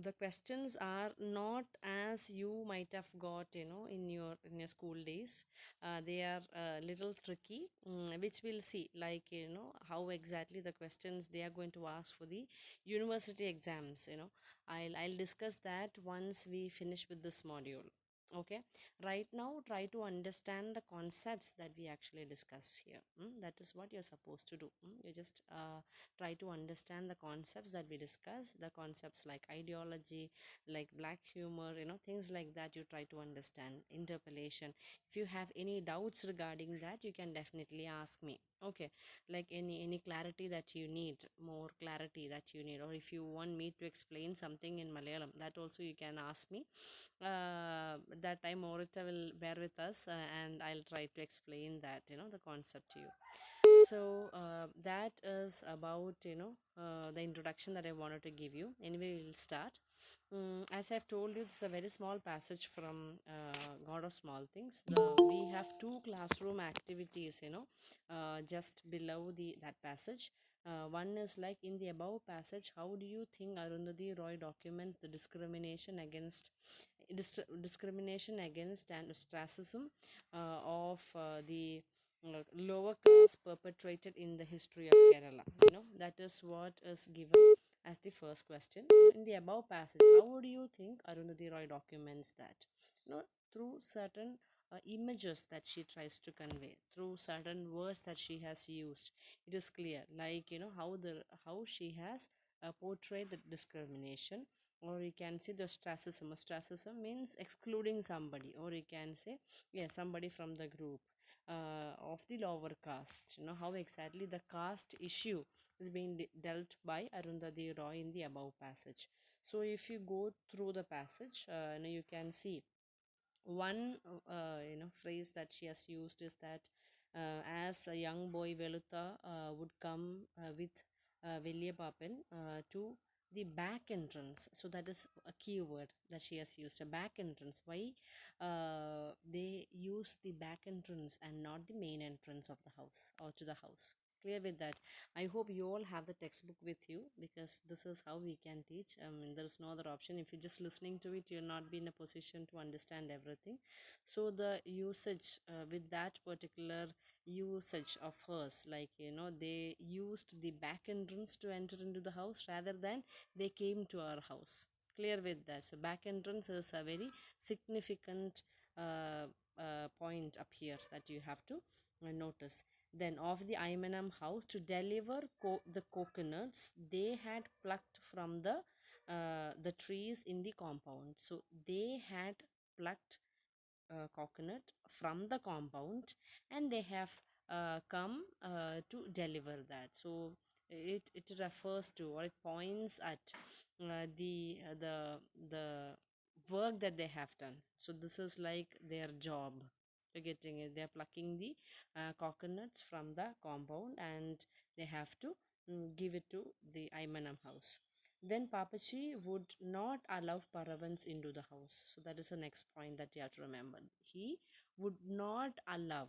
the questions are not as you might have got, in your school days. They are a little tricky, which we'll see, like, how exactly the questions they are going to ask for the university exams. I'll discuss that once we finish with this module. Okay, right now try to understand the concepts that we actually discuss here. That is what you're supposed to do. You just try to understand the concepts that we discuss, the concepts like ideology, like black humor, things like that. You try to understand interpolation. If you have any doubts regarding that, you can definitely ask me. Okay, like any clarity that you need, more clarity that you need, or if you want me to explain something in Malayalam, that also you can ask me. That time Morita will bear with us, and I'll try to explain that, the concept to you. So that is about, the introduction that I wanted to give you. Anyway, we'll start. As I've told you, this is a very small passage from God of Small Things. We have two classroom activities, just below the that passage. One is like in the above passage, how do you think Arundhati Roy documents the discrimination against and ostracism of the lower caste perpetrated in the history of Kerala? That is what is given as the first question. In the above passage, how do you think Arundhati Roy documents that? Through certain images that she tries to convey, through certain words that she has used. It is clear, like, how she has portrayed the discrimination, or you can say the ostracism. Ostracism means excluding somebody, or you can say, yeah, somebody from the group of the lower caste. How exactly the caste issue is being dealt by Arundhati Roy in the above passage. So if you go through the passage, you can see one phrase that she has used is that as a young boy Velutha would come with Velya Papan to the back entrance. So that is a key word that she has used, a back entrance. Why they use the back entrance and not the main entrance of the house or to the house? Clear with that? I hope you all have the textbook with you, because this is how we can teach. There's no other option. If you're just listening to it, you'll not be in a position to understand everything. So the usage with that particular usage of hers, like, they used the back entrance to enter into the house rather than they came to our house. Clear with that? So back entrance is a very significant point up here that you have to notice. Then of the Aimanam house to deliver the coconuts they had plucked from the trees in the compound. So they had plucked coconut from the compound, and they have come to deliver that. So it refers to, or it points at the work that they have done. So this is like their job. You're getting it? They're plucking the coconuts from the compound, and they have to give it to the Aimanam house. Then Papachi would not allow Paravans into the house. So that is the next point that you have to remember. He would not allow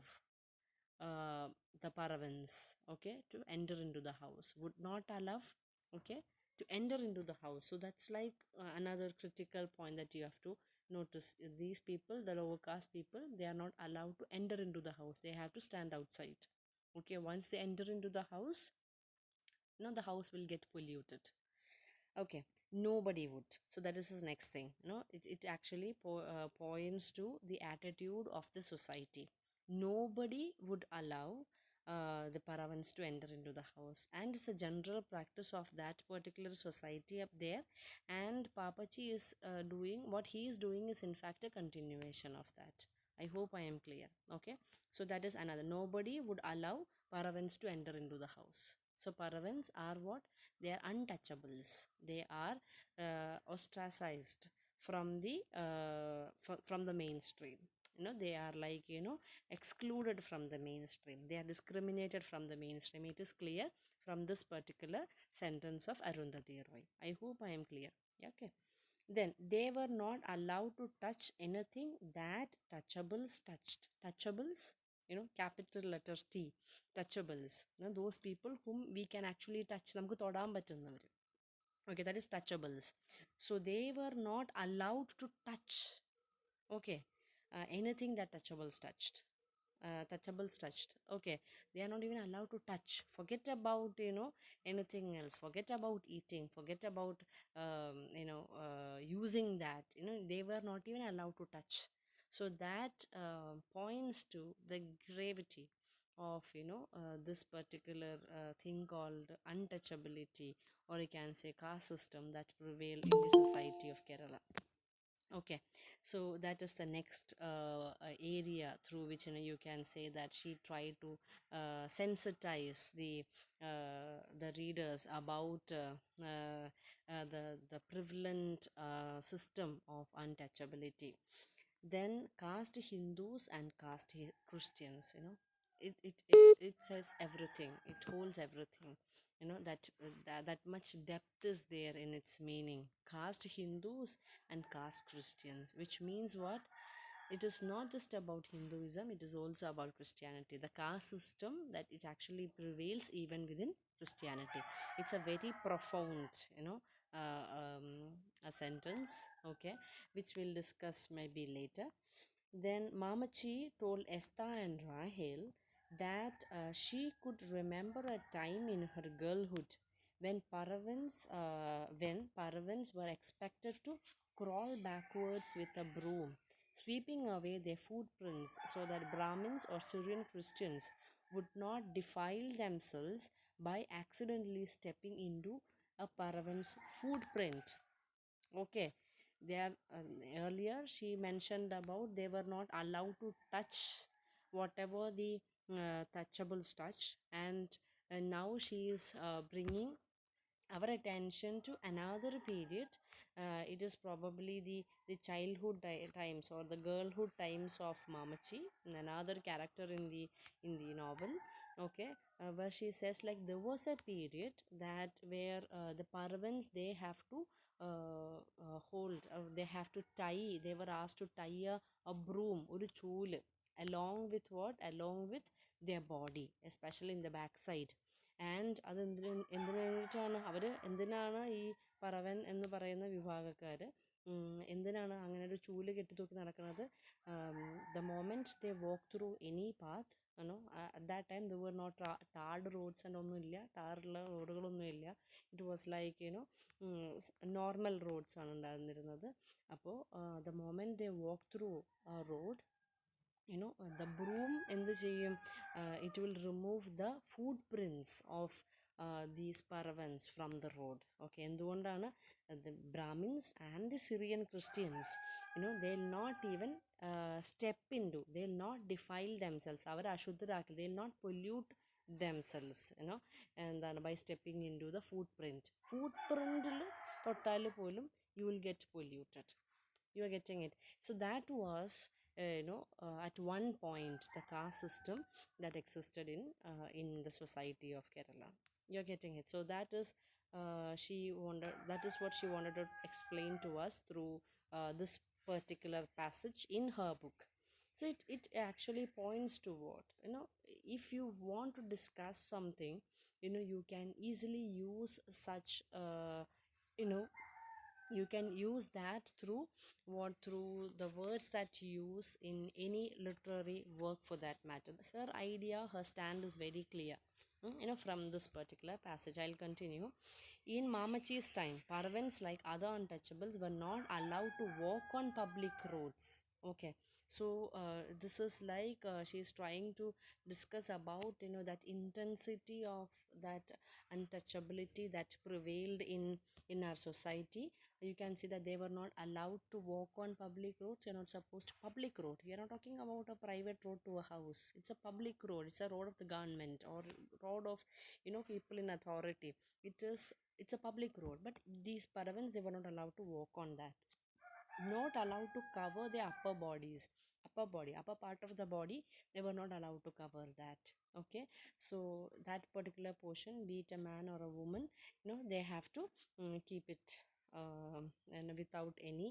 uh, the Paravans, okay, to enter into the house. Would not allow, okay, to enter into the house. So that's like another critical point that you have to notice. These people, the lower caste people, they are not allowed to enter into the house. They have to stand outside. Okay, once they enter into the house, the house will get polluted. Okay, nobody would. So that is the next thing. It actually points to the attitude of the society. Nobody would allow the Paravans to enter into the house, and it's a general practice of that particular society up there. And Papachi is doing what he is doing is in fact a continuation of that. I hope I am clear. Okay, so that is another. Nobody would allow Paravans to enter into the house. So Paravans are what? They are untouchables. They are ostracized from the mainstream. They are like, excluded from the mainstream. They are discriminated from the mainstream. It is clear from this particular sentence of Arundhati Roy. I hope I am clear. Yeah, okay. Then they were not allowed to touch anything that touchables touched. Touchables, capital letter T, touchables. Those people whom we can actually touch. നമുക്ക് തൊടാൻ പറ്റുന്നവർ. Okay, that is touchables. So they were not allowed to touch, okay, anything that touchables touched, okay. They are not even allowed to touch. Forget about, anything else. Forget about eating. Forget about using that. They were not even allowed to touch. So that points to the gravity of this particular thing called untouchability, or you can say caste system, that prevail in the society of Kerala. Okay, so that is the next area through which you can say that she tried to sensitize the readers about the prevalent system of untouchability. Then caste Hindus and caste Christians, it says everything. It holds everything. That much depth is there in its meaning. Caste Hindus and caste Christians, which means what? It is not just about Hinduism, it is also about Christianity. The caste system, that it actually prevails even within Christianity. It's a very profound, a sentence, okay, which we'll discuss maybe later. Then Mamachi told Esther and Rahel that she could remember a time in her girlhood when Paravans were expected to crawl backwards with a broom, sweeping away their footprints so that Brahmins or Syrian Christians would not defile themselves by accidentally stepping into a Paravan's footprint. Okay, they are earlier she mentioned about they were not allowed to touch whatever the touchables touch, and now she is bringing our attention to another period. It is probably the childhood times or the girlhood times of Mamachi, another character in the novel. Okay, where she says like there was a period that where the Parvans, they have to hold, they have to tie, they were asked to tie a broom or a chool along with what, along with their body, especially in the backside. And അത് എന്തിനു വേണ്ടിയിട്ടാണ് അവർ, എന്തിനാണ് ഈ പറവൻ എന്ന് പറയുന്ന വിഭാഗക്കാർ എന്തിനാണ് അങ്ങനെ ഒരു ചൂല് കെട്ടിത്തൂക്കി നടക്കുന്നത്? The moment they walk through any path, at that time there were not tarred roads and ഒന്നുമില്ല, ടാറുള്ള റോഡുകളൊന്നുമില്ല. It was like normal roads ആണ് ഉണ്ടായിരുന്നിരുന്നത്. അപ്പോൾ the moment they walk through road, the broom എന്ത് ചെയ്യും, it will remove the footprints of these paravans from the road. Okay, എന്തുകൊണ്ടാണ്? The Brahmins and the Syrian Christians, they'll not even step into, they'll not defile themselves, our അശുദ്ധരാക്കി, they'll not pollute themselves, എന്താണ്, by stepping into the footprint തൊട്ടാൽ പോലും you will get polluted. You are getting it. So that was at one point the caste system that existed in the society of Kerala. You're getting it. So that is that is what she wanted to explain to us through this particular passage in her book. So it actually points to what, if you want to discuss something, you can easily use such you know you can use that through the words that you use in any literary work for that matter. Her idea, her stand is very clear. From this particular passage, I'll continue. In Mamachi's time, Parvans, like other untouchables, were not allowed to walk on public roads. Okay, so this is like she's trying to discuss about that intensity of that untouchability that prevailed in our society. You can see that they were not allowed to walk on public roads. You're not supposed to, public road, we are not talking about a private road to a house. It's a public road, it's a road of the government or road of people in authority. It's a public road, but these paravans, they were not allowed to walk on that, not allowed to cover their upper part of the body. They were not allowed to cover that. Okay, so that particular portion, be it a man or a woman, they have to keep it and without any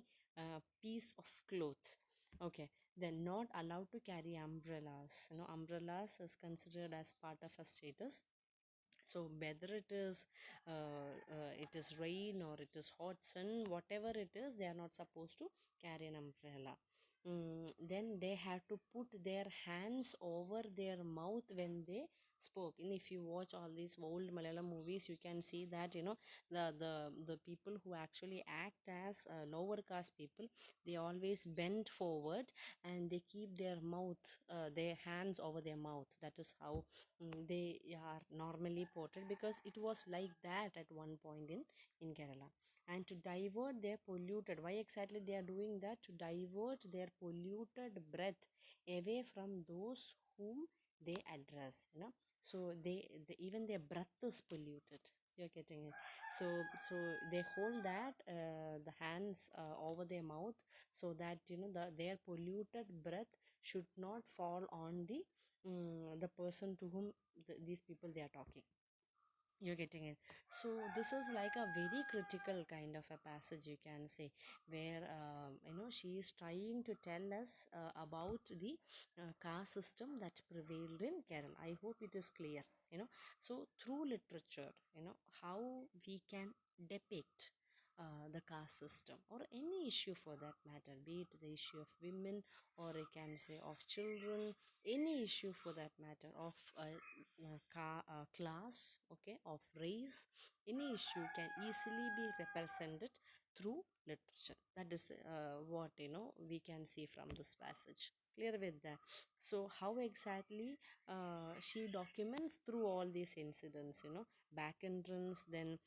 piece of cloth. Okay, they're not allowed to carry umbrellas. Umbrellas is considered as part of a status. So whether it is rain or it is hot sun, whatever it is, they are not supposed to carry an umbrella. Then they had to put their hands over their mouth when they spoke. And if you watch all these old Malayalam movies, you can see that, the people who actually act as lower caste people, they always bend forward and they keep their mouth, their hands over their mouth. That is how they are normally portrayed, because it was like that at one point in Kerala. And to divert their polluted, why exactly they are doing that? To divert their polluted breath away from those whom they address, so even their breath is polluted. You're getting it. So they hold that the hands over their mouth, so that their polluted breath should not fall on the person to whom these people they are talking. You're getting it. So this is like a very critical kind of a passage, you can say, where she is trying to tell us about the caste system that prevailed in Kerala. I hope it is clear. So through literature, how we can depict the caste system, or any issue for that matter, be it the issue of women, or I can say of children, any issue for that matter, of class, okay, of race, any issue can easily be represented through literature. That is what we can see from this passage. Clear with that? So how exactly she documents through all these incidents, back entrance, then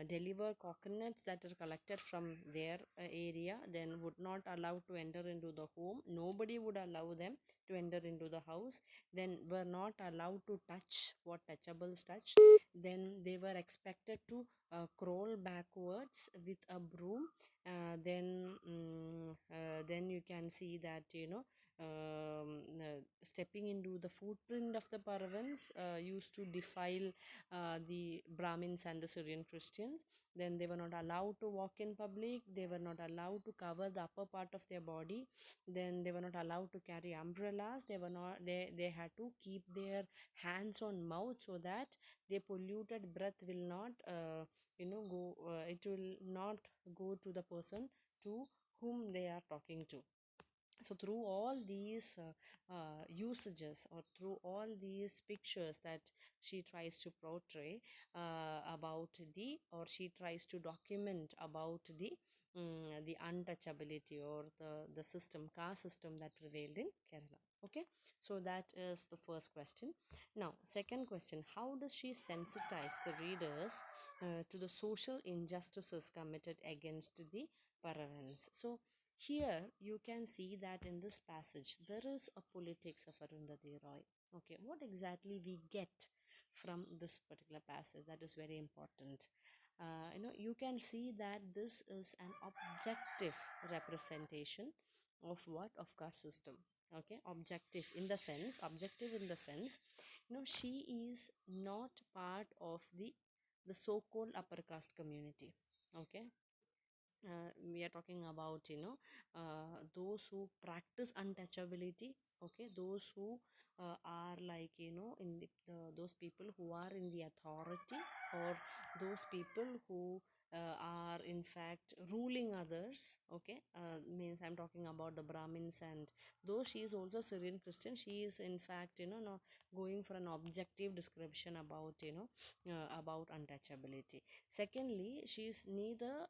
deliver coconuts that are collected from their area, then would not allow to enter into the home, nobody would allow them to enter into the house, then were not allowed to touch what touchables touched, then they were expected to crawl backwards with a broom. Then you can see that stepping into the footprint of the Paravans used to defile the Brahmins and the Syrian Christians. Then they were not allowed to walk in public, they were not allowed to cover the upper part of their body, then they were not allowed to carry umbrellas, they had to keep their hands on mouth, so that their polluted breath will not go, it will not go to the person to whom they are talking to. So through all these usages, or through all these pictures that she tries to portray about the, or she tries to document about the untouchability, or the system, caste system that prevailed in Kerala. Okay, so that is the first question. Now second question, how does she sensitize the readers to the social injustices committed against the Paravans? So here you can see that in this passage there is a politics of Arundhati Roy. Okay, what exactly we get from this particular passage, that is very important. You can see that this is an objective representation of what, of caste system. Okay, objective in the sense, she is not part of the so-called upper caste community. Okay, we are talking about those who practice untouchability. Okay, those who are like those people who are in the authority, or those people who are in fact ruling others. Okay, means I'm talking about the Brahmins. And though she is also Syrian Christian, she is in fact no, going for an objective description about about untouchability. Secondly, she is neither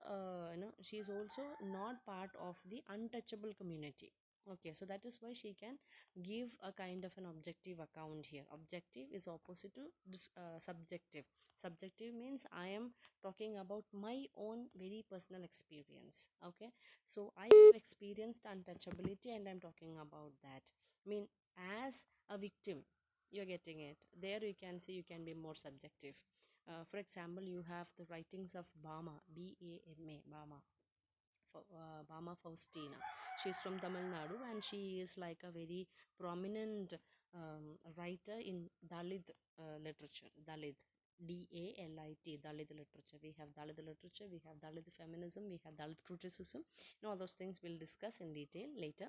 she is also not part of the untouchable community. Okay, so that is why she can give a kind of an objective account here. Objective is opposite to subjective. Subjective means I am talking about my own very personal experience. Okay, so I have experienced untouchability and I'm talking about that. I mean, as a victim, you're getting it. There you can see, you can be more subjective. For example, you have the writings of Bama, Bama, Bama, Bama Faustina. She is from Tamil Nadu, and she is like a very prominent writer in Dalit literature. Dalit, Dalit, Dalit literature. We have Dalit literature, we have Dalit feminism, we have Dalit criticism. All those things we'll discuss in detail later.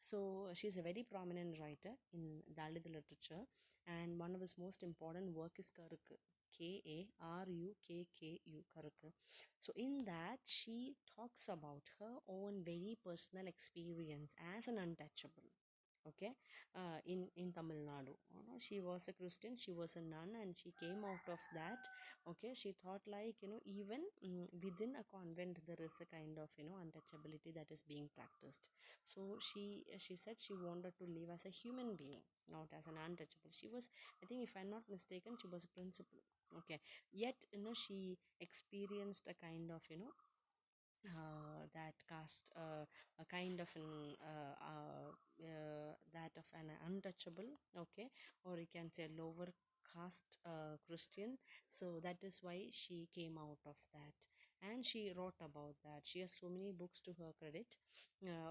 So she's a very prominent writer in Dalit literature, and one of his most important work is Karukku. Karukku. Karukku. So in that she talks about her own very personal experience as an untouchable. Okay, in Tamil Nadu, she was a Christian, she was a nun, and she came out of that. Okay, she thought like, even within a convent there is a kind of, untouchability that is being practiced. So she said she wanted to live as a human being, not as an untouchable. She was, I think, if I'm not mistaken, she was a principal. Okay, yet she experienced a kind of, that caste, a kind of an that of an untouchable. Okay, or you can say lower caste Christian. So that is why she came out of that, and she wrote about that. She has so many books to her credit.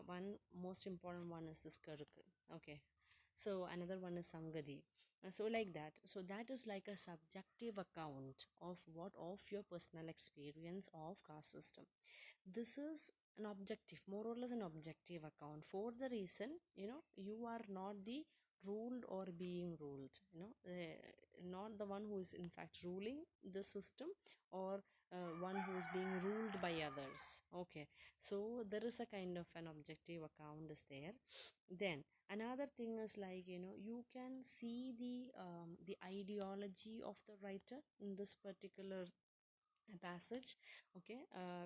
One most important one is this Karuk. Okay, so another one is Sangadi. So like that, so that is like a subjective account of what of your personal experience of caste system. This is an objective, more or less an objective account, for the reason, you are not the ruled or being ruled, not the one who is in fact ruling the system, or one who is being ruled by others. Okay, so there is a kind of an objective account is there. Then another thing is like, you can see the ideology of the writer in this particular passage. Okay,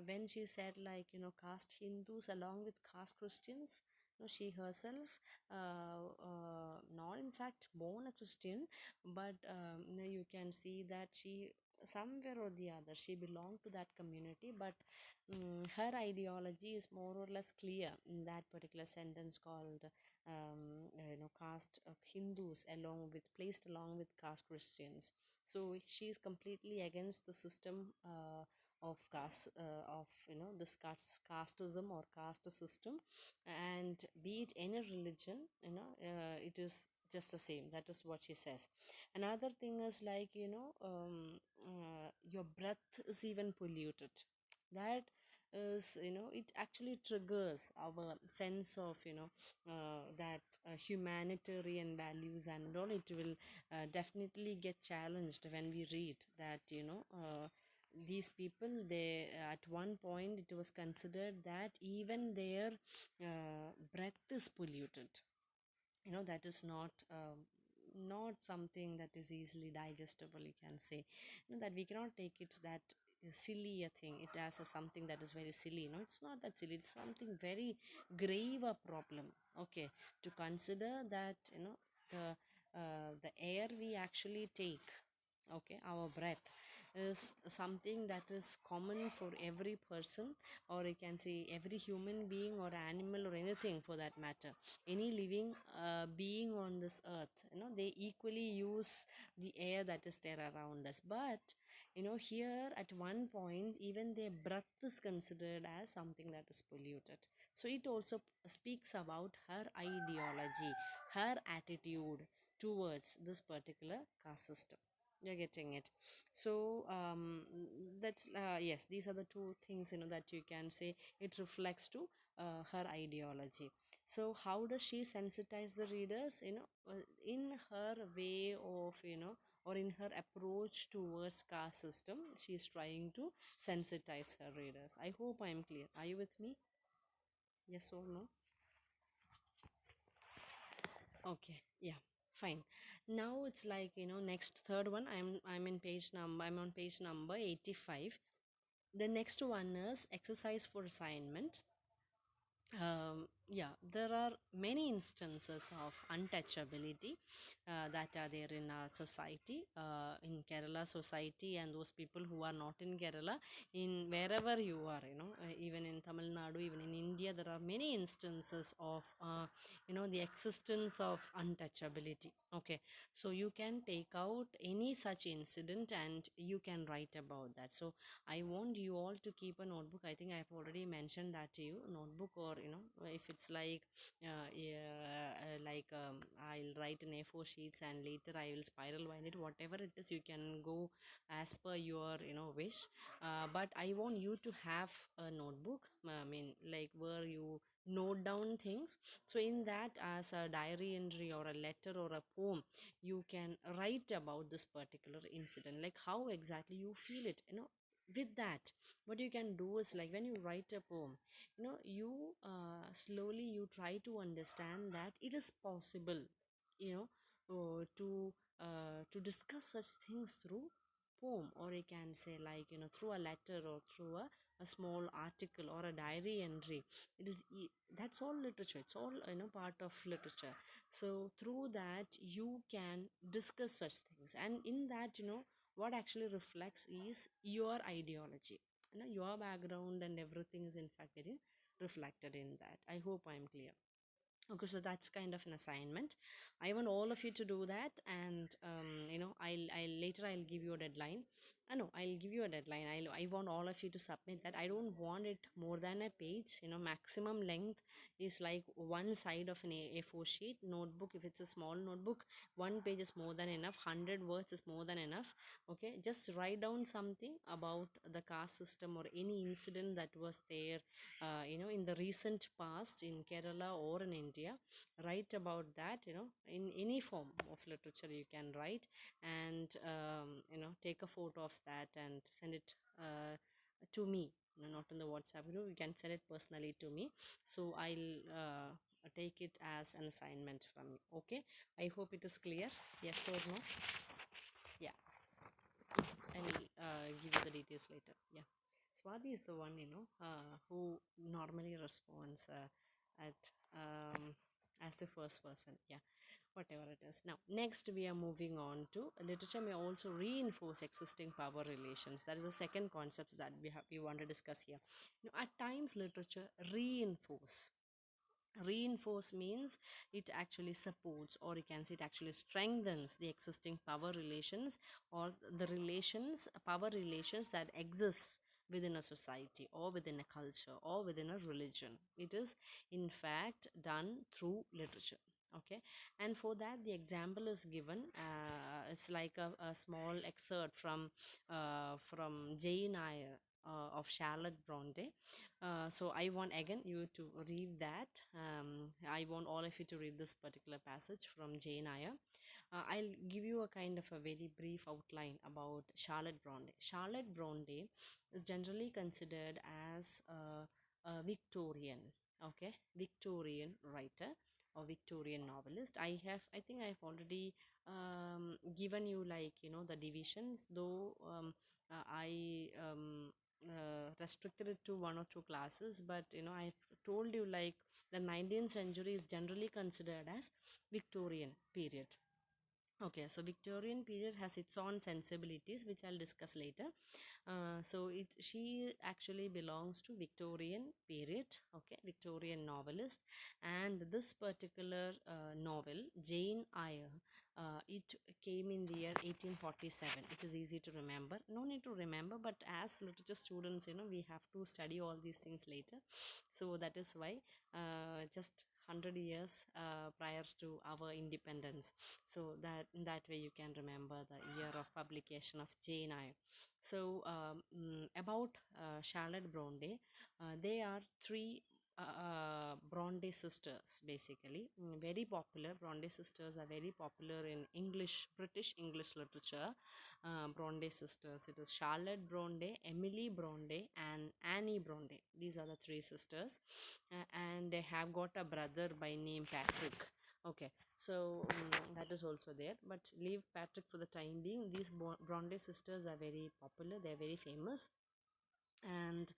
when she said like, caste Hindus along with caste Christians, she herself, not in fact born a Christian, but you can see that she somewhere or the other she belonged to that community, but her ideology is more or less clear in that particular sentence called, caste Hindus along with placed along with caste Christians. So she is completely against the system of caste, of, this casteism or caste system, and be it any religion, it is just the same. That is what she says. Another thing is like, your breath is even polluted. That is, it actually triggers our sense of, that humanitarian values and all. It will definitely get challenged when we read that, these people, they, at one point it was considered that even their breath is polluted. That is not something that is easily digestible, you can say. That we cannot take it that silly a thing, it as a something that is very silly. No, it's not that silly, it's something very grave a problem. Okay, to consider that, the air we actually take, okay, our breath is something that is common for every person, or you can say every human being or animal or anything for that matter. Any living being on this earth, they equally use the air that is there around us. But here at one point even their breath is considered as something that is polluted. So it also speaks about her ideology, her attitude towards this particular caste system. You're getting it. So that's yes, these are the two things, that you can say it reflects to her ideology. So how does she sensitize the readers, in her way of, or in her approach towards caste system, she is trying to sensitize her readers. I hope I am clear. Are you with me? Yes or no? Okay, yeah, fine. Now it's like, next third one. I'm on page number 85. The next one is exercise for assignment. Yeah, there are many instances of untouchability that are there in our society, in Kerala society, and those people who are not in Kerala, in wherever you are, even in Tamil Nadu, even in India, there are many instances of, the existence of untouchability. Okay, so you can take out any such incident and you can write about that. So I want you all to keep a notebook. I think I've already mentioned that to you. Notebook, or if it's like, yeah, I'll write in A4 sheets and later I will spiral bind it. Whatever it is, you can go as per your wish. But I want you to have a notebook. I mean, like where you note down things. So in that, as a diary entry or a letter or a poem, you can write about this particular incident, like how exactly you feel it, with that. What you can do is, like when you write a poem, you slowly you try to understand that it is possible, you know to discuss such things through poem, or you can say, like through a letter or through a small article or a diary entry. That's all literature. It's all part of literature. So through that you can discuss such things, and in that, what actually reflects is your ideology, your background, and everything is in fact getting reflected in that. I hope I'm clear. Okay, so that's kind of an assignment. I want all of you to do that, and I'll later I'll give you a deadline. I know I'll give you a deadline. I want all of you to submit that. I don't want it more than a page. Maximum length is like one side of an A4 sheet notebook. If it's a small notebook, one page is more than enough. 100 words is more than enough. Okay, just write down something about the caste system or any incident that was there in the recent past in Kerala or in India. Write about that, in any form of literature you can write, and take a photo of that and send it to me. Not on the WhatsApp, you can send it personally to me. So I'll take it as an assignment from you. Okay, I hope it is clear. Yes or no? Yeah, I'll give you the details later. Yeah. Swati is the one, who normally responds at as the first person. Yeah, whatever it is. Now, next we are moving on to literature may also reinforce existing power relations. That is the second concept that we want to discuss here. At times, literature reinforce means it actually supports, or you can say it actually strengthens the existing power relations, or the power relations that exists within a society or within a culture or within a religion. It is in fact done through literature. Okay, and for that the example is given. It's like a small excerpt from Jane Eyre of Charlotte Bronte. So I want again you to read that. I want all of you to read this particular passage from Jane Eyre. I'll give you a kind of a very brief outline about Charlotte Bronte. Charlotte Bronte is generally considered as a Victorian, okay, Victorian writer or Victorian novelist. I think I've already given you, like the divisions, though I restricted it to one or two classes, but I've told you, like the 19th century is generally considered as Victorian period. Okay, so Victorian period has its own sensibilities, which I'll discuss later. So she actually belongs to Victorian period, okay, Victorian novelist, and this particular novel, Jane Eyre, it came in the year 1847. It is easy to remember. No need to remember, but as literature students, we have to study all these things later. So that is why just 100 years prior to our independence, so that in that way you can remember the year of publication of Jane Eyre. So about Charlotte Bronte, they are three Bronte sisters basically. Very popular. Bronte sisters are very popular in British English literature. Bronte sisters, it is Charlotte Bronte, Emily Bronte, and Annie Bronte. These are the three sisters, and they have got a brother by name Patrick. Okay, so that is also there, but leave Patrick for the time being. These Bronte sisters are very popular, they are very famous, and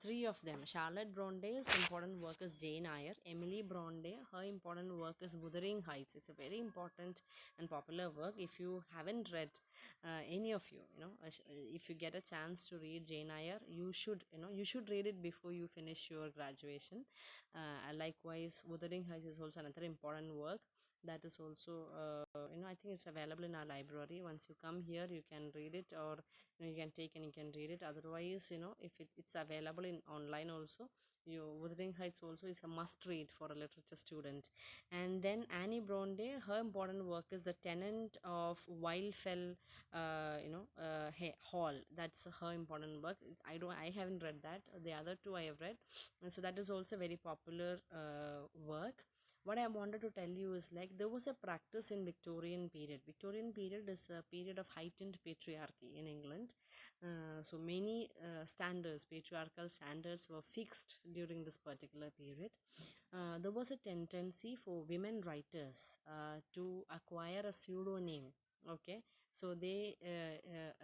three of them. Charlotte Bronte's important work is Jane Eyre. Emily Bronte, her important work is Wuthering Heights. It's a very important and popular work. If you haven't read, any of you, if you get a chance to read Jane Eyre, you should read it before you finish your graduation. Likewise, Wuthering Heights is also another important work. That is also, I think it's available in our library. Once you come here, you can read it, or you can take and you can read it. Otherwise, if it's available in online also, Wuthering Heights also is a must read for a literature student. And then Annie Bronte, her important work is The Tenant of Wildfell, Hall. That's her important work. I haven't read that. The other two I have read. And so that is also a very popular work. What I wanted to tell you is like there was a practice in Victorian period. Victorian period is a period of heightened patriarchy in England. So many standards, patriarchal standards, were fixed during this particular period. There was a tendency for women writers to acquire a pseudonym. Okay, so they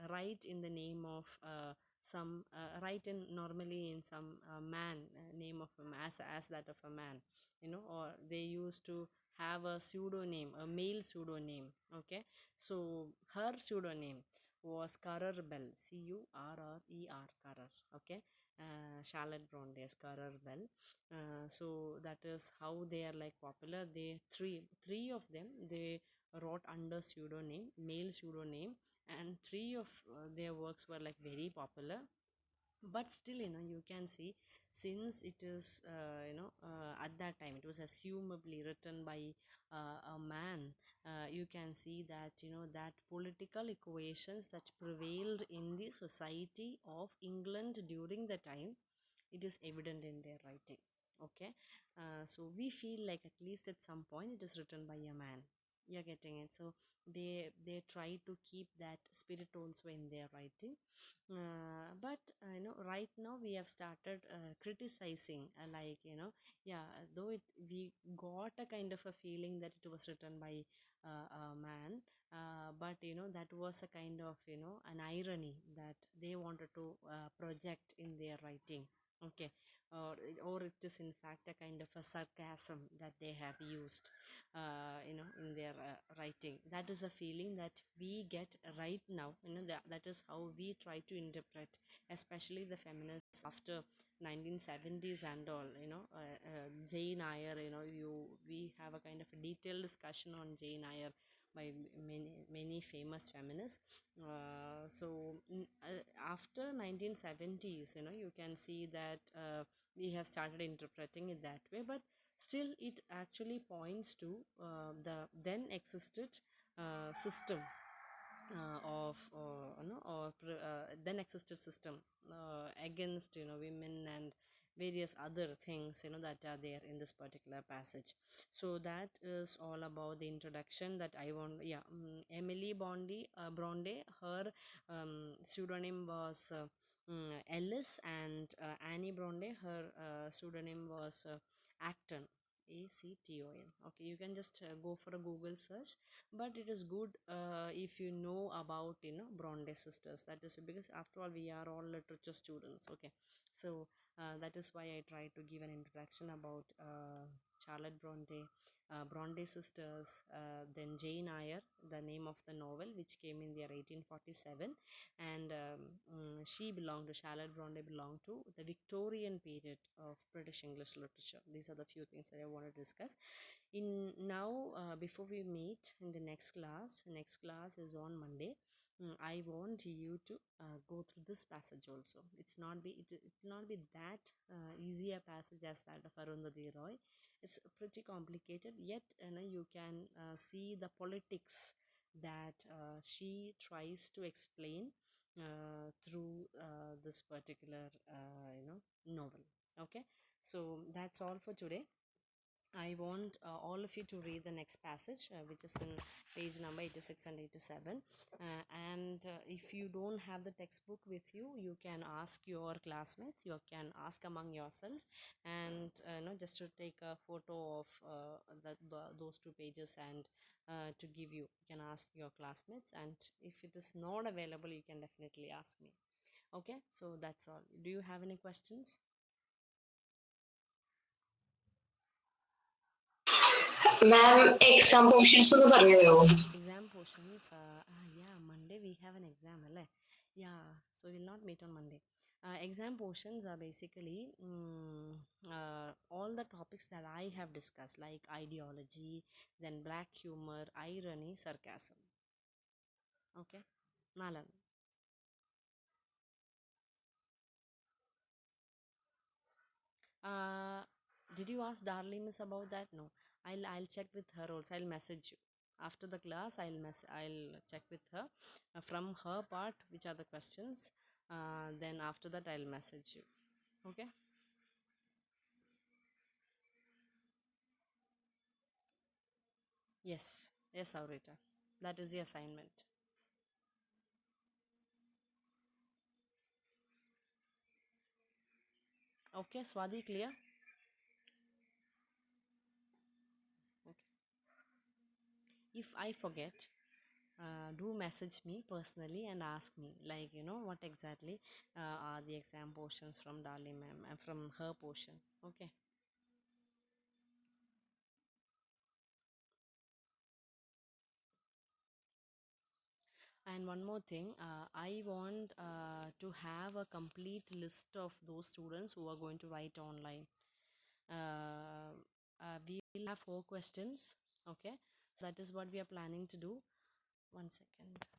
write in the name of some write in normally in some man name of a as that of a man, or they used to have a pseudonym, a male pseudonym. Okay, so her pseudonym was Currer Bell, Currer, Currer. Okay, Charlotte Bronte's Currer Bell. So that is how they are like popular. They three of them they wrote under pseudonym, male pseudonym, and three of their works were like very popular. But still, you can see, since it is at that time it was assumably written by a man. You can see that that political equations that prevailed in the society of England during the time, it is evident in their writing. Okay, so we feel like at least at some point it is written by a man. You're getting it. So they try to keep that spirit also in their writing. But right now we have started criticizing, like yeah, though we got a kind of a feeling that it was written by a man, but that was a kind of an irony that they wanted to project in their writing. Okay, or it is in fact a kind of a sarcasm that they have used in their writing. That is a feeling that we get right now. That is how we try to interpret, especially the feminists after 1970s and all. Jane Eyre, we have a kind of a detailed discussion on Jane Eyre by many famous feminists. After 1970s, you can see that we have started interpreting it that way, but still it actually points to the then existed system of or then existed system against women and various other things that are there in this particular passage. So that is all about the introduction that I want. Yeah, Emily Bronte, her pseudonym was Ellis, and Annie Bronte, her pseudonym was Acton, Acton. Okay, you can just go for a Google search, but it is good if you know about Bronte sisters. That is because after all we are all literature students. Okay, so that is why I try to give an introduction about Charlotte Bronte, Bronte sisters, then Jane Eyre, the name of the novel, which came in the year 1847. And she belonged to Charlotte Bronte belonged to the Victorian period of British English literature. These are the few things that I want to discuss in now. Before we meet in the next class is on Monday. I want you to go through this passage also. It will not be that easy a passage as that of Arundhati Roy. It's pretty complicated, yet you can see the politics that she tries to explain through this particular novel. Okay, so that's all for today. I want all of you to read the next passage, which is in page number 86 and 87. And if you don't have the textbook with you, you can ask your classmates, you can ask among yourself, and just to take a photo of those two pages and to give you. You can ask your classmates, and if it is not available, you can definitely ask me. Okay, so that's all. Do you have any questions? Ma'am exam portions ഒന്ന് പറയുമോ? Exam portions. Yeah, Monday we have an exam, alle? Yeah, so we'll not meet on Monday. Exam portions are basically all the topics that I have discussed, like ideology, then black humor, irony, sarcasm. Okay, Nalan. Uh, did you ask Darling Miss about that? No. I'll check with her also. I'll message you after the class. I'll check with her from her part which are the questions. Then after that I'll message you. Okay. Yes. Yes, Aurita. That is the assignment. Okay, Swadi, clear? Okay. If I forget, do message me personally and ask me, like, what exactly are the exam portions from Darling ma'am and from her portion. Okay. And one more thing, I want to have a complete list of those students who are going to write online. Uh, we will have 4 questions. Okay. So that is what we are planning to do. One second.